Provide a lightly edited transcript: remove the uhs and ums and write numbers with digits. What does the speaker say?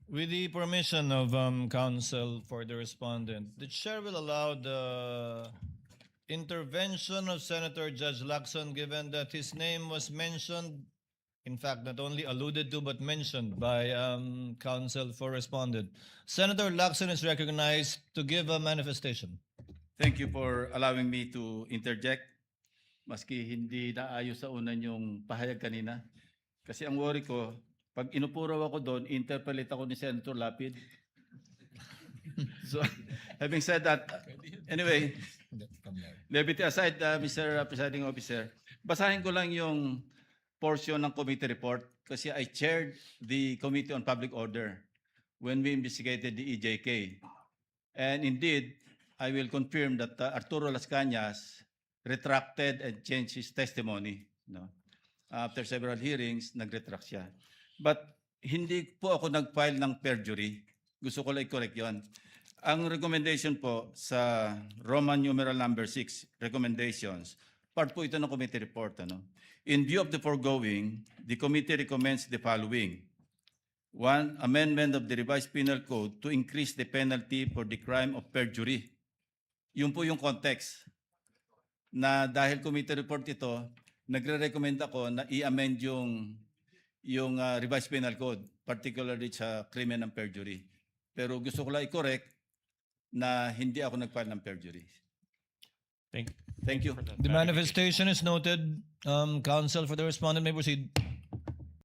With the permission of counsel for the respondent, the chair will allow the intervention of Senator Judge Lacson, given that his name was mentioned, in fact, not only alluded to but mentioned by counsel for respondent. Senator Lacson is recognized to give a manifestation. Thank you for allowing me to interject. Maski hindi naayos sa unan yung pahayag kanina. Kasi ang worry ko, pag inupuraw ako doon, interpolate ako ni Senator Lapid. So, having said that, anyway, levity aside, Mr. Presiding Officer, basahin ko lang yung portion ng committee report kasi I chaired the Committee on Public Order when we investigated the EJK. And indeed, I will confirm that Arturo Las Cañas retracted and changed his testimony. No? After several hearings, nag-retract siya. But hindi po ako nag-file ng perjury. Gusto ko lang i-correct yun. Ang recommendation po sa Roman numeral number 6, recommendations, part po ito ng committee report. Ano? In view of the foregoing, the committee recommends the following. 1, amendment of the revised penal code to increase the penalty for the crime of perjury. Yun po yung context na dahil committee report ito, nagre-recommend ako na i-amend yung revised penal code, particularly sa krimen ng perjury. Pero gusto ko lang i-correct na hindi ako nag-file ng perjury. Thank you. The manifestation is noted. Counsel for the respondent may proceed.